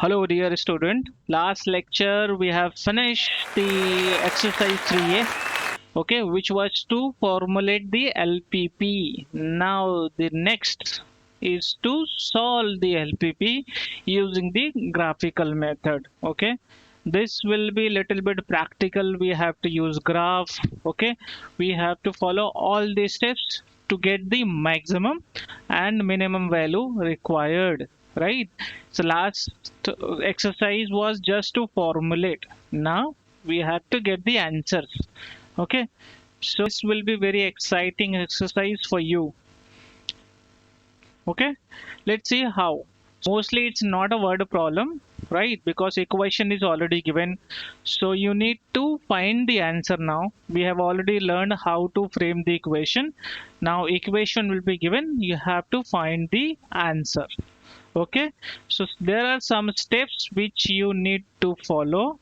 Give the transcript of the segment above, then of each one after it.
Hello dear student, last lecture we have finished the exercise 3a, okay, which was to formulate the LPP. Now the next is to solve the LPP using the graphical method, okay. This will be little bit practical. We have to use graph, okay. We have to follow all these steps to get the maximum and minimum value required, right? So last exercise was just to formulate. Now we have to get the answers, okay. So this will be very exciting exercise for you, okay. Let's see how. Mostly it's not a word problem, right? Because equation is already given, so you need to find the answer. Now we have already learned how to frame the equation. Now equation will be given, you have to find the answer, okay. So there are some steps which you need to follow,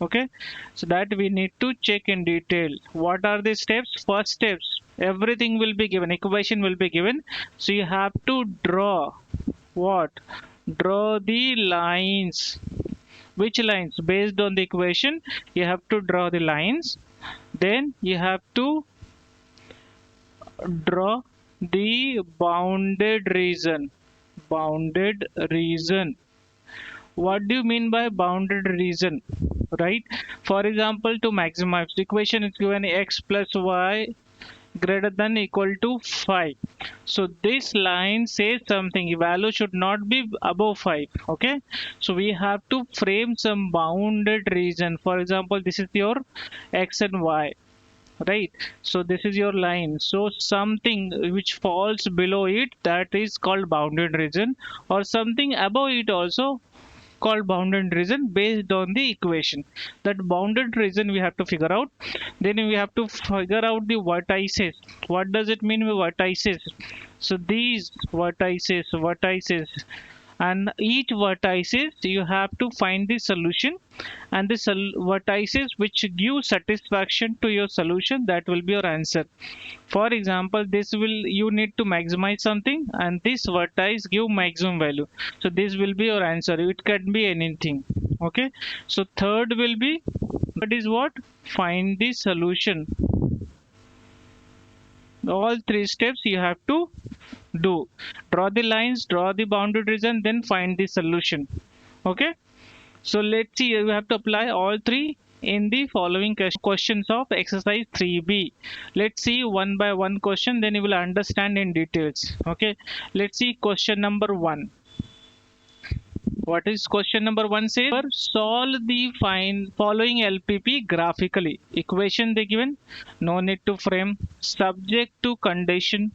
okay. So that we need to check in detail. What are the steps? First steps, everything will be given, equation will be given, so you have to draw what? Draw the lines. Which lines? Based on the equation you have to draw the lines. Then you have to draw the bounded region. Bounded region. What do you mean by bounded region, right? For example, to maximize, the equation is given x plus y greater than equal to 5. So this line says something, value should not be above 5, okay. So we have to frame some bounded region. For example, this is your x and y, right? So this is your line, so something which falls below it, that is called bounded region, or something above it also called bounded region based on the equation. That bounded region we have to figure out. Then we have to figure out the vertices. What does it mean by vertices? So these vertices, and each vertices you have to find the solution, and the vertices which give satisfaction to your solution, that will be your answer. For example, this will, you need to maximize something and this vertex give maximum value, so this will be your answer. It can be anything, okay. So third will be, third is what? Find the solution. All three steps you have to do. Draw the lines, draw the bounded region, then find the solution, okay. So let's see, you have to apply all three in the following questions of exercise 3b. Let's see one by one question, then you will understand in details, okay. Let's see question number 1. What is question number 1 says? Solve the following LPP graphically. Equation they given, no need to frame. Subject to condition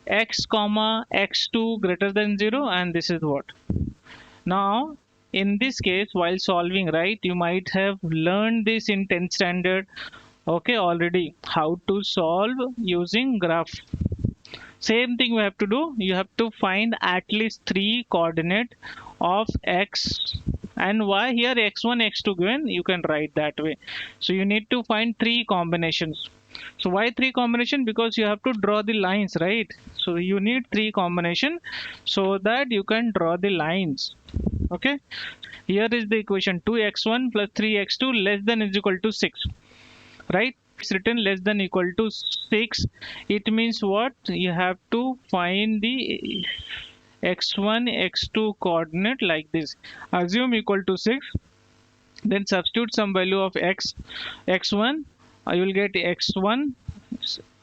x comma x2 greater than 0, and this is what. Now in this case, while solving, right, you might have learned this in 10th standard, okay, already, how to solve using graph. Same thing we have to do. You have to find at least 3 coordinate of x and y. Here x1 x2 given, you can write that way. So you need to find 3 combinations. So why 3 combination? Because you have to draw the lines, right? So you need 3 combination so that you can draw the lines, okay. Here is the equation, 2x1 plus 3x2 less than is equal to 6, right? It's written less than equal to 6. It means what? You have to find the x1 x2 coordinate like this. Assume equal to 6, then substitute some value of x1, you will get x1.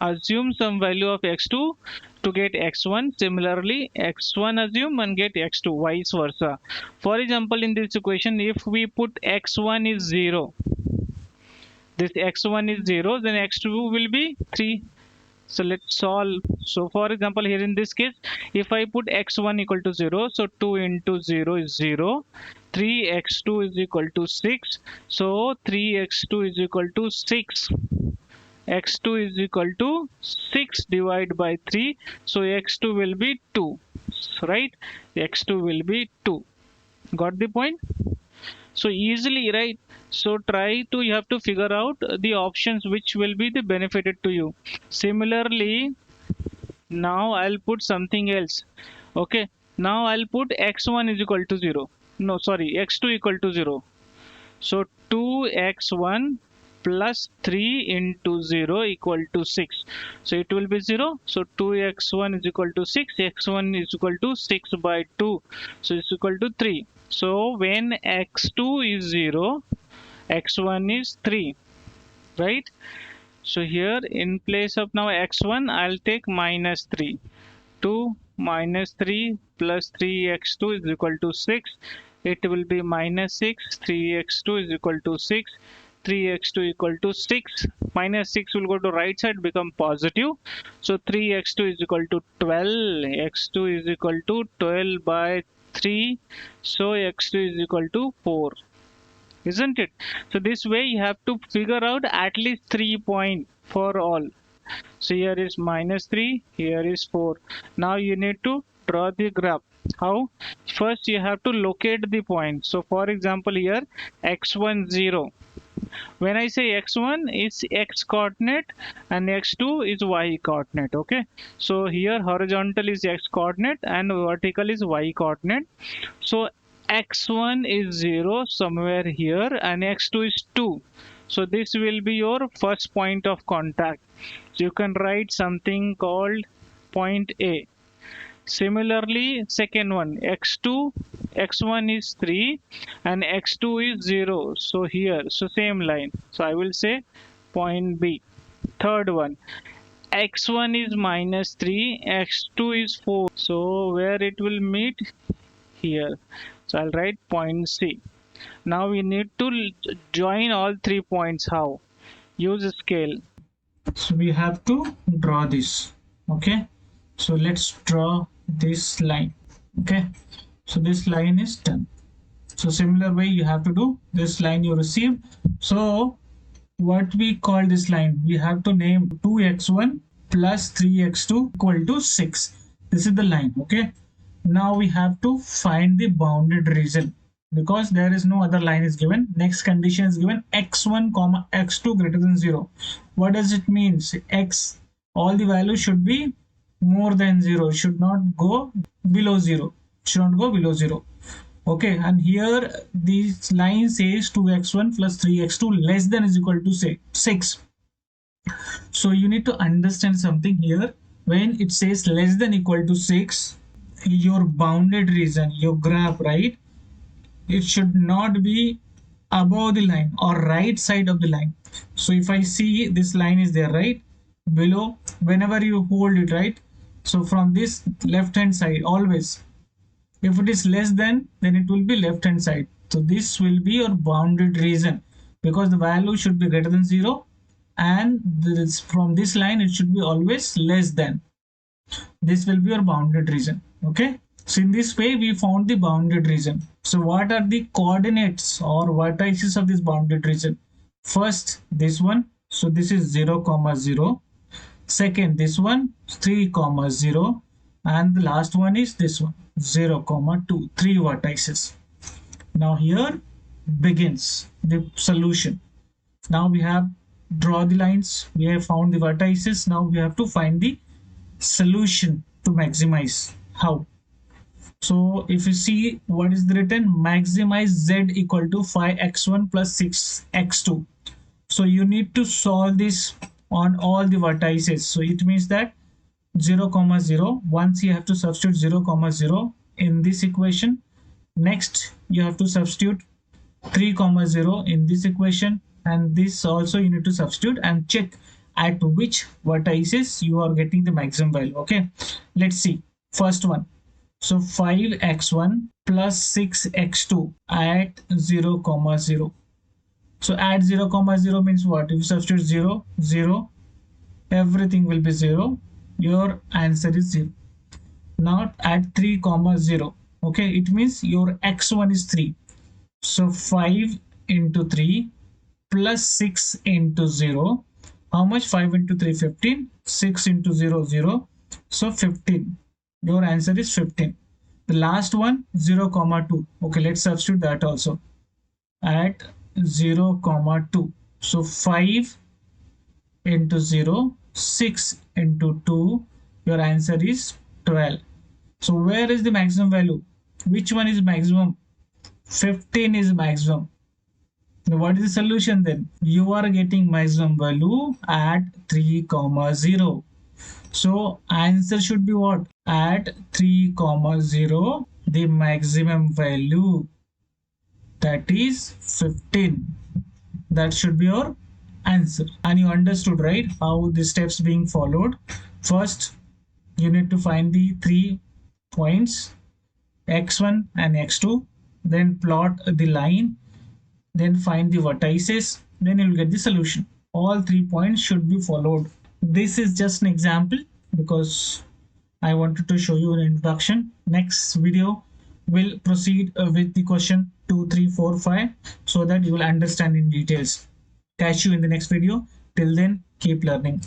Assume some value of x2 to get x1. Similarly, x1 assume and get x2, vice versa. For example, in this equation, if we put x1 is 0, this x1 is 0, then x2 will be 3. So let's solve. So for example, here in this case, if I put x1 equal to 0, so 2 into 0 is 0, 3x2 is equal to 6, so 3x2 is equal to 6, x2 is equal to 6 divided by 3, so x2 will be 2, right? x2 will be 2. Got the point? So easily, right? So try to, you have to figure out the options which will be the benefited to you. Similarly, now I'll put something else, okay. Now I'll put x1 is equal to 0. no, sorry, x2 equal to 0. So 2x1 plus 3 into 0 equal to 6. So it will be 0. So 2x1 is equal to 6. x1 is equal to 6 by 2. So it's equal to 3. So when x2 is 0, x1 is 3, right? So here in place of now x1, I'll take minus 3. 2 minus 3 plus 3x2 is equal to 6. It will be minus 6. 3x2 is equal to 6. 3x2 equal to 6. Minus 6 will go to right side, become positive. So 3x2 is equal to 12. x2 is equal to 12 by 3. So x2 is equal to 4. Isn't it? So this way you have to figure out at least 3 points for all. So here is minus 3, here is 4. Now you need to draw the graph. How? First you have to locate the point. So for example here x1 0. When I say x1 is x coordinate and x2 is y coordinate. Okay. So here horizontal is x coordinate and vertical is y coordinate. So x1 is 0 somewhere here and x2 is 2. So this will be your first point of contact. So you can write something called point A. Similarly, second one, x2, x1 is 3 and x2 is 0. So here, so same line. So I will say point B. Third one, x1 is minus 3, x2 is 4. So where it will meet? Here. So I'll write point C. Now we need to join all 3 points. How? Use a scale. So we have to draw this. Okay. So let's draw this line. Okay. So this line is done. So similar way you have to do this line you receive. So what we call this line? We have to name 2x1 plus 3x2 equal to 6. This is the line. Okay. Now we have to find the bounded region because there is no other line is given. Next condition is given x1 comma x2 greater than 0. What does it mean? X, all the values should be more than 0, should not go below 0, should not go below 0. Okay, and here this line says 2x1 plus 3x2 less than is equal to say 6. So you need to understand something here. When it says less than equal to 6, your bounded region, your graph, right, it should not be above the line or right side of the line. So if I see this line is there, right, below, whenever you hold it, right, so from this left hand side always, if it is less than, then it will be left hand side. So this will be your bounded region because the value should be greater than 0 and this, from this line it should be always less than. This will be your bounded region. Okay, so in this way we found the bounded region. So what are the coordinates or vertices of this bounded region? First this one, so this is 0 comma 0. Second this one 3 comma 0 and the last one is this one 0 comma 2. 3 vertices. Now here begins the solution. Now we have draw the lines, we have found the vertices. Now we have to find the solution to maximize. How? So if you see what is written, maximize z equal to 5x1 plus 6x2. So you need to solve this on all the vertices. So it means that 0 comma 0, once you have to substitute 0 comma 0 in this equation. Next you have to substitute 3 comma 0 in this equation, and this also you need to substitute and check at which vertices you are getting the maximum value. Okay, let's see first one. So 5x1 plus 6x2 at 0 comma 0. So at 0 comma 0 means what? If you substitute 0 0, everything will be 0, your answer is 0. Now at 3 comma 0, okay, it means your x1 is 3. So 5 into 3 plus 6 into 0. How much? 5 into 3, 15. 6 into 0, 0. So 15. Your answer is 15. The last one 0 comma 2. Okay, let's substitute that also at 0 comma 2. So 5 into 0, 6 into 2. Your answer is 12. So where is the maximum value? Which one is maximum? 15 is maximum. Now what is the solution then? You are getting maximum value at 3 comma 0. So answer should be what? At 3 comma 0, the maximum value, that is 15. That should be your answer. And you understood, right, how the steps being followed. First, you need to find the 3 points, x1 and x2, then plot the line, then find the vertices, then you'll get the solution. All 3 points should be followed. This is just an example because I wanted to show you an introduction. Next video will proceed with the question 2, 3, 4, 5 so that you will understand in details. Catch you in the next video. Till then, keep learning.